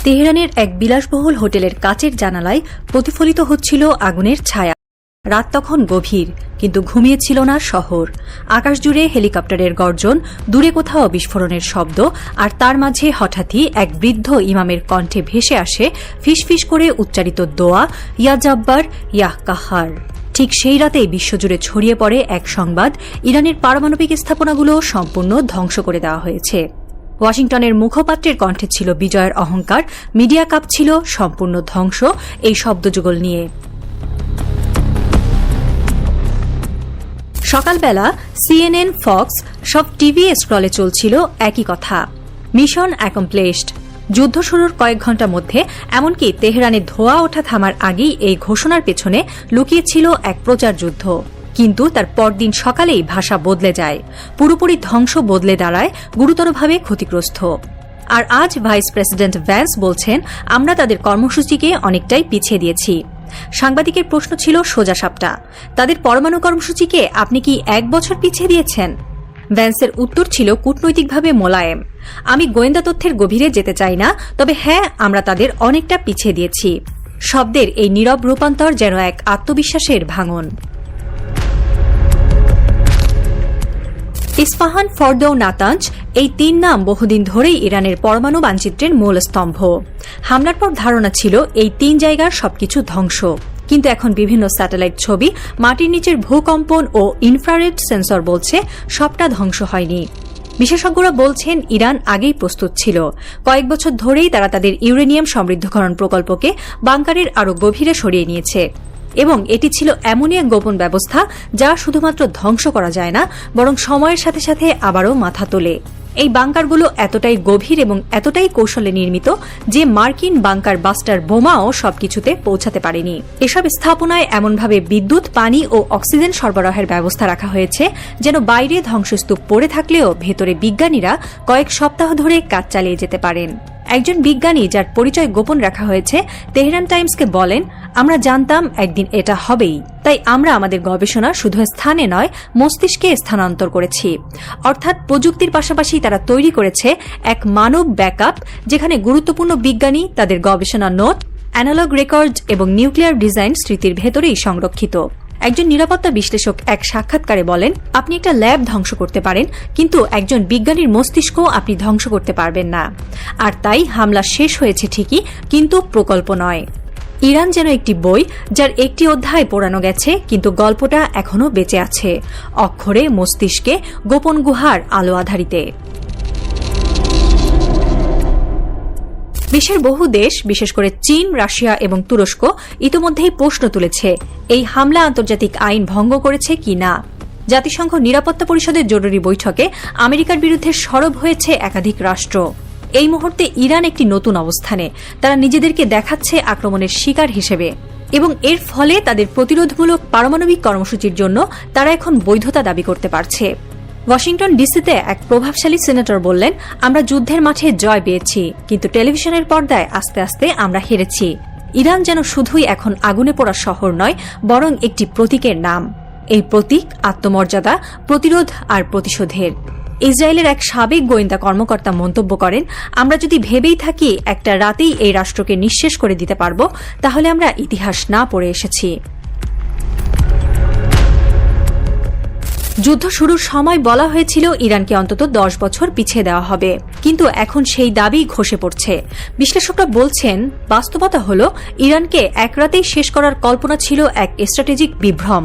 তেহরানের এক বিলাসবহুল হোটেলের কাচের জানালায় প্রতিফলিত হচ্ছিল আগুনের ছায়া। রাত তখন গভীর, কিন্তু ঘুমিয়েছিল না শহর। আকাশ জুড়ে হেলিকপ্টারের গর্জন, দূরে কোথাও বিস্ফোরণের শব্দ, আর তার মাঝে হঠাৎই এক বৃদ্ধ ইমামের কণ্ঠে ভেসে আসে ফিসফিস করে উচ্চারিত দোয়া, ইয়া জব্বার ইয়াহ কাহার। ঠিক সেই রাতেই বিশ্বজুড়ে ছড়িয়ে পড়ে এক সংবাদ, ইরানের পারমাণবিক স্থাপনাগুলো সম্পূর্ণ ধ্বংস করে দেওয়া হয়েছে। ওয়াশিংটনের মুখপাত্রের কণ্ঠে ছিল বিজয়ের অহংকার, মিডিয়া কাঁপছিল সম্পূর্ণ ধ্বংস এই শব্দযুগল নিয়ে। সকালবেলা সিএনএন, ফক্স সব টিভি স্ক্রলে চলছিল একই কথা, মিশন অ্যাকমপ্লিশড। যুদ্ধ শুরুর কয়েক ঘণ্টার মধ্যে, এমনকি তেহরানে ধোঁয়া ওঠা থামার আগেই এই ঘোষণার পেছনে লুকিয়েছিল এক প্রচার যুদ্ধ। কিন্তু তার পরদিন সকালেই ভাষা বদলে যায়, পুরোপুরি ধ্বংস বদলে দাঁড়ায়, গুরুতরভাবে ক্ষতিগ্রস্ত। আর আজ ভাইস প্রেসিডেন্ট ভ্যান্স বলছেন, আমরা তাদের কর্মসূচিকে অনেকটাই পিছিয়ে দিয়েছি। সাংবাদিকের প্রশ্ন ছিল সোজাসাপটা, তাদের পরমাণু কর্মসূচিকে আপনি কি 1 বছর পিছিয়ে দিয়েছেন? ভ্যান্সের উত্তর ছিল কূটনৈতিকভাবে মোলায়েম, আমি গোয়েন্দা তথ্যের গভীরে যেতে চাই না, তবে হ্যাঁ, আমরা তাদের অনেকটা পিছিয়ে দিয়েছি। শব্দের এই নীরব রূপান্তর যেন এক আত্মবিশ্বাসের ভাঙন। ইস্পাহান, ফর্দৌ, নাতাঞ্জ এই 3 নাম বহুদিন ধরেই ইরানের পরমাণু মানচিত্রের মূল স্তম্ভ। হামলার পর ধারণা ছিল এই 3 জায়গার সবকিছু ধ্বংস, কিন্তু এখন বিভিন্ন স্যাটেলাইট ছবি, মাটির নিচের ভূকম্পন ও ইনফ্রারেড সেন্সর বলছে সবটা ধ্বংস হয়নি। বিশেষজ্ঞরা বলছেন ইরান আগেই প্রস্তুত ছিল। কয়েক বছর ধরেই তারা তাদের ইউরেনিয়াম সমৃদ্ধকরণ প্রকল্পকে বাংকারের আরও গভীরে সরিয়ে নিয়েছে, এবং এটি ছিল এমনই এক গোপন ব্যবস্থা যা শুধুমাত্র ধ্বংস করা যায় না, বরং সময়ের সাথে সাথে আবারও মাথা তোলে। এই বাংকারগুলো এতটাই গভীর এবং এতটাই কৌশলে নির্মিত যে মার্কিন বাংকার বাস্টার বোমাও সবকিছুতে পৌঁছাতে পারেনি। এসব স্থাপনায় এমনভাবে বিদ্যুৎ, পানি ও অক্সিজেন সরবরাহের ব্যবস্থা রাখা হয়েছে যেন বাইরে ধ্বংসস্তূপ পড়ে থাকলেও ভেতরে বিজ্ঞানীরা কয়েক সপ্তাহ ধরে কাজ চালিয়ে যেতে পারেন। একজন বিজ্ঞানী, যার পরিচয় গোপন রাখা হয়েছে, তেহরান টাইমসকে বলেন, আমরা জানতাম একদিন এটা হবেই, তাই আমরা আমাদের গবেষণা শুধু স্থানে নয়, মস্তিষ্কে স্থানান্তর করেছি। অর্থাৎ প্রযুক্তির পাশাপাশি তারা তৈরি করেছে এক মানব ব্যাকআপ, যেখানে গুরুত্বপূর্ণ বিজ্ঞানী তাদের গবেষণা নোট, অ্যানালগ রেকর্ড এবং নিউক্লিয়ার ডিজাইন স্মৃতির ভেতরেই সংরক্ষিত। একজন নিরাপত্তা বিশ্লেষক এক সাক্ষাৎকারে বলেন, আপনি একটা ল্যাব ধ্বংস করতে পারেন, কিন্তু একজন বিজ্ঞানীর মস্তিষ্ক আপনি ধ্বংস করতে পারবেন না। আর তাই হামলা শেষ হয়েছে ঠিকই, কিন্তু প্রকল্প নয়। ইরান যেন একটি বই, যার একটি অধ্যায় পোড়ানো গেছে, কিন্তু গল্পটা এখনও বেঁচে আছে, অক্ষরে, মস্তিষ্কে, গোপন গুহার আলো আধারিতে। বিশ্বের বহু দেশ, বিশেষ করে চীন, রাশিয়া এবং তুরস্ক ইতিমধ্যেই প্রশ্ন তুলেছে, এই হামলা আন্তর্জাতিক আইন ভঙ্গ করেছে কি না। জাতিসংঘ নিরাপত্তা পরিষদের জরুরি বৈঠকে আমেরিকার বিরুদ্ধে সরব হয়েছে একাধিক রাষ্ট্র। এই মুহূর্তে ইরান একটি নতুন অবস্থানে, তারা নিজেদেরকে দেখাচ্ছে আক্রমণের শিকার হিসেবে, এবং এর ফলে তাদের প্রতিরোধমূলক পারমাণবিক কর্মসূচির জন্য তারা এখন বৈধতা দাবি করতে পারছে। ওয়াশিংটন ডিসিতে এক প্রভাবশালী সিনেটর বললেন, আমরা যুদ্ধের মাঠে জয় পেয়েছি, কিন্তু টেলিভিশনের পর্দায় আস্তে আস্তে আমরা হেরেছি। ইরান যেন শুধুই এখন আগুনে পোড়া শহর নয়, বরং একটি প্রতীকের নাম। এই প্রতীক আত্মমর্যাদা, প্রতিরোধ আর প্রতিশোধের। ইসরায়েলের এক সাবেক গোয়েন্দা কর্মকর্তা মন্তব্য করেন, আমরা যদি ভেবেই থাকি একটা রাতেই এই রাষ্ট্রকে নিঃশেষ করে দিতে পারব, তাহলে আমরা ইতিহাস না পড়ে এসেছি। যুদ্ধ শুরুর সময় বলা হয়েছিল ইরানকে অন্তত 10 বছর পিছিয়ে দেওয়া হবে, কিন্তু এখন সেই দাবি খসে পড়ছে। বিশ্লেষকরা বলছেন, বাস্তবতা হল ইরানকে এক রাতেই শেষ করার কল্পনা ছিল এক স্ট্র্যাটেজিক বিভ্রম,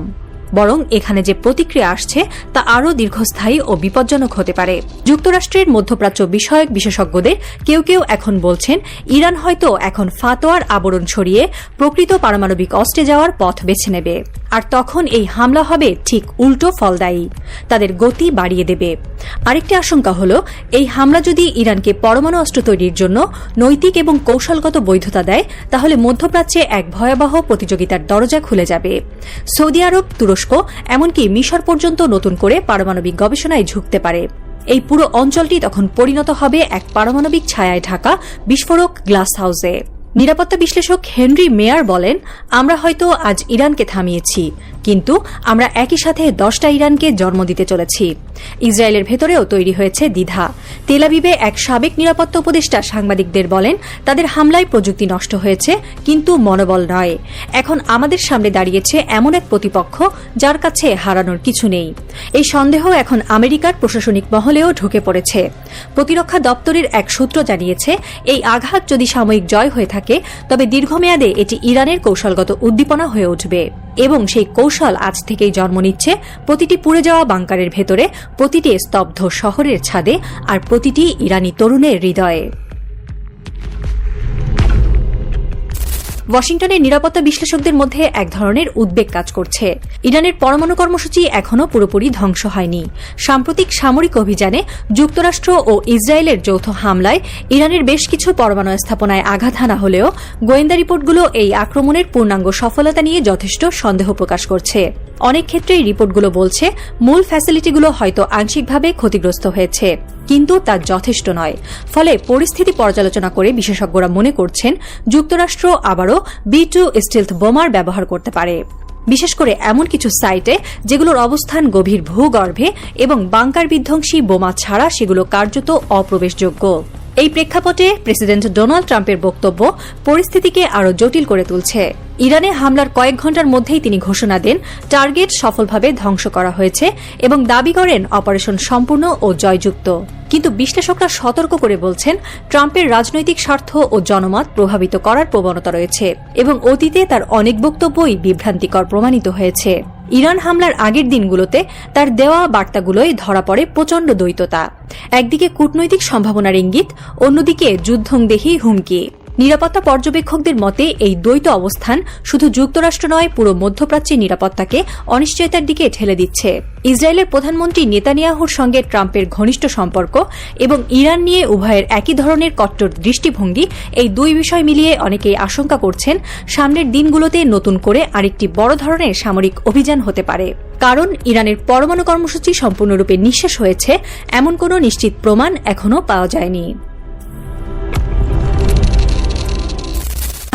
বরং এখানে যে প্রতিক্রিয়া আসছে তা আরও দীর্ঘস্থায়ী ও বিপজ্জনক হতে পারে। যুক্তরাষ্ট্রের মধ্যপ্রাচ্য বিষয়ক বিশেষজ্ঞদের কেউ কেউ এখন বলছেন, ইরান হয়তো এখন ফাতোয়ার আবরণ ছড়িয়ে প্রকৃত পারমাণবিক অস্ত্রে যাওয়ার পথ বেছে নেবে, আর তখন এই হামলা হবে ঠিক উল্টো ফলদায়ী, তাদের গতি বাড়িয়ে দেবে। আরেকটি আশঙ্কা হল, এই হামলা যদি ইরানকে পরমাণু অস্ত্র তৈরির জন্য নৈতিক এবং কৌশলগত বৈধতা দেয়, তাহলে মধ্যপ্রাচ্যে এক ভয়াবহ প্রতিযোগিতার দরজা খুলে যাবে। সৌদি আরব, তুরস্ক, এমনকি মিশর পর্যন্ত নতুন করে পারমাণবিক গবেষণায় ঝুঁকতে পারে। এই পুরো অঞ্চলটি তখন পরিণত হবে এক পারমাণবিক ছায়ায় ঢাকা বিস্ফোরক গ্লাস হাউসে। নিরাপত্তা বিশ্লেষক হেনরি মেয়ার বলেন, আমরা হয়তো আজ ইরানকে থামিয়েছি, কিন্তু আমরা একই সাথে 10টা ইরানকে জন্ম দিতে চলেছি। ইসরায়েলের ভেতরেও তৈরি হয়েছে দ্বিধা। তেল আবিবে এক সাবেক নিরাপত্তা উপদেষ্টা সাংবাদিকদের বলেন, তাদের হামলায় প্রযুক্তি নষ্ট হয়েছে, কিন্তু মনোবল নয়। এখন আমাদের সামনে দাঁড়িয়েছে এমন এক প্রতিপক্ষ যার কাছে হারানোর কিছু নেই। এই সন্দেহ এখন আমেরিকার প্রশাসনিক মহলেও ঢুকে পড়েছে। প্রতিরক্ষা দপ্তরের এক সূত্র জানিয়েছে, এই আঘাত যদি সাময়িক জয় হয়ে থাকে তবে দীর্ঘমেয়াদে এটি ইরানের কৌশলগত উদ্দীপনা হয়ে উঠবে এবং সেই কৌশল আজ থেকেই জন্ম নিচ্ছে প্রতিটি পুড়ে যাওয়া বাংকারের ভেতরে, প্রতিটি স্তব্ধ শহরের ছাদে আর প্রতিটি ইরানি তরুণের হৃদয়ে। ওয়াশিংটনের নিরাপত্তা বিশ্লেষকদের মধ্যে এক ধরনের উদ্বেগ কাজ করছে। ইরানের পরমাণু কর্মসূচি এখনও পুরোপুরি ধ্বংস হয়নি। সাম্প্রতিক সামরিক অভিযানে যুক্তরাষ্ট্র ও ইসরায়েলের যৌথ হামলায় ইরানের বেশ কিছু পরমাণু স্থাপনায় আঘাত হানা হলেও গোয়েন্দা রিপোর্টগুলো এই আক্রমণের পূর্ণাঙ্গ সফলতা নিয়ে যথেষ্ট সন্দেহ প্রকাশ করছে। অনেক ক্ষেত্রেই রিপোর্টগুলো বলছে মূল ফ্যাসিলিটিগুলো হয়তো আংশিকভাবে ক্ষতিগ্রস্ত হয়েছে, কিন্তু তা যথেষ্ট নয়। ফলে পরিস্থিতি পর্যালোচনা করে বিশেষজ্ঞরা মনে করছেন যুক্তরাষ্ট্র আবারও B-2 স্টিলথ বোমার ব্যবহার করতে পারে, বিশেষ করে এমন কিছু সাইটে যেগুলোর অবস্থান গভীর ভূগর্ভে এবং বাংকার বিধ্বংসী বোমা ছাড়া সেগুলো কার্যত অপ্রবেশযোগ্য। এই প্রেক্ষাপটে প্রেসিডেন্ট ডোনাল্ড ট্রাম্পের বক্তব্য পরিস্থিতিকে আরও জটিল করে তুলছে। ইরানে হামলার কয়েক ঘণ্টার মধ্যেই তিনি ঘোষণা দেন টার্গেট সফলভাবে ধ্বংস করা হয়েছে এবং দাবি করেন অপারেশন সম্পূর্ণ ও জয়যুক্ত। কিন্তু বিশ্লেষকরা সতর্ক করে বলছেন, ট্রাম্পের রাজনৈতিক স্বার্থ ও জনমত প্রভাবিত করার প্রবণতা রয়েছে এবং অতীতে তার অনেক বক্তব্যই বিভ্রান্তিকর প্রমাণিত হয়েছে। ইরান হামলার আগের দিনগুলোতে তার দেওয়া বার্তাগুলোই ধরা পড়ে প্রচণ্ড দ্বৈততা। একদিকে কূটনৈতিক সম্ভাবনার ইঙ্গিত, অন্যদিকে যুদ্ধংদেহী হুমকি। নিরাপত্তা পর্যবেক্ষকদের মতে এই দ্বৈত অবস্থান শুধু যুক্তরাষ্ট্র নয়, পুরো মধ্যপ্রাচ্যের নিরাপত্তাকে অনিশ্চয়তার দিকে ঠেলে দিচ্ছে। ইসরায়েলের প্রধানমন্ত্রী নেতানিয়াহুর সঙ্গে ট্রাম্পের ঘনিষ্ঠ সম্পর্ক এবং ইরান নিয়ে উভয়ের একই ধরনের কট্টর দৃষ্টিভঙ্গি, এই দুই বিষয় মিলিয়ে অনেকেই আশঙ্কা করছেন সামনের দিনগুলোতে নতুন করে আরেকটি বড় ধরনের সামরিক অভিযান হতে পারে। কারণ ইরানের পরমাণু কর্মসূচি সম্পূর্ণরূপে নিঃশেষ হয়েছে এমন কোনো নিশ্চিত প্রমাণ এখনও পাওয়া যায়নি।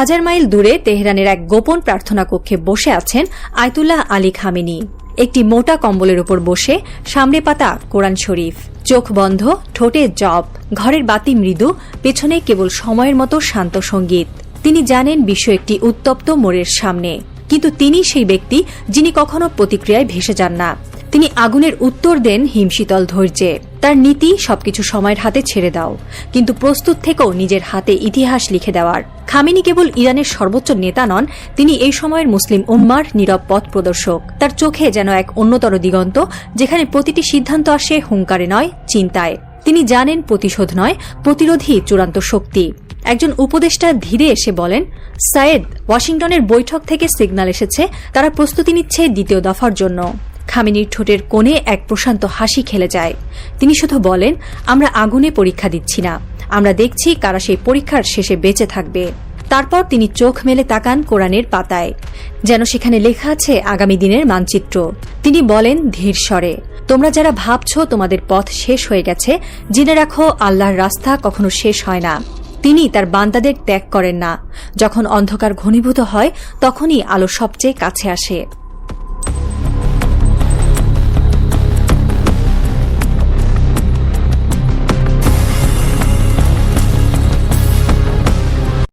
1000 মাইল দূরে তেহরানের এক গোপন প্রার্থনা কক্ষে বসে আছেন আয়াতুল্লাহ আলী খামেনি। একটি মোটা কম্বলের উপর বসে, সামনে পাতা কোরআন শরীফ, চোখ বন্ধ, ঠোঁটে জপ, ঘরের বাতি মৃদু, পেছনে কেবল সময়ের মতো শান্ত সঙ্গীত। তিনি জানেন বিশ্ব একটি উত্তপ্ত মোড়ের সামনে, কিন্তু তিনি সেই ব্যক্তি যিনি কখনো প্রতিক্রিয়ায় ভেসে যান না। তিনি আগুনের উত্তর দেন হিমশীতল ধৈর্যে। তার নীতি সবকিছু সময়ের হাতে ছেড়ে দাও, কিন্তু প্রস্তুত থেকেও নিজের হাতে ইতিহাস লিখে দেওয়ার। খামেনি কেবল ইরানের সর্বোচ্চ নেতা নন, তিনি এই সময়ের মুসলিম উম্মার নীরব পথ প্রদর্শক। তার চোখে যেন এক অন্যতর দিগন্ত, যেখানে প্রতিটি সিদ্ধান্ত আসে হুঙ্কারে নয়, চিন্তায়। তিনি জানেন প্রতিশোধ নয়, প্রতিরোধী চূড়ান্ত শক্তি। একজন উপদেষ্টা ধীরে এসে বলেন, সায়েদ, ওয়াশিংটনের বৈঠক থেকে সিগন্যাল এসেছে তারা প্রস্তুতি নিচ্ছে দ্বিতীয় দফার জন্য। খামেনির ঠোঁটের কোণে এক প্রশান্ত হাসি খেলে যায়। তিনি শুধু বলেন, আমরা আগুনে পরীক্ষা দিচ্ছি না, আমরা দেখছি কারা সেই পরীক্ষার শেষে বেঁচে থাকবে। তারপর তিনি চোখ মেলে তাকান কোরআনের পাতায়, যেন সেখানে লেখা আছে আগামী দিনের মানচিত্র। তিনি বলেন ধীর স্বরে, তোমরা যারা ভাবছ তোমাদের পথ শেষ হয়ে গেছে, জেনে রাখো আল্লাহর রাস্তা কখনো শেষ হয় না। তিনি তার বান্দাদের ত্যাগ করেন না। যখন অন্ধকার ঘনীভূত হয় তখনই আলো সবচেয়ে কাছে আসে।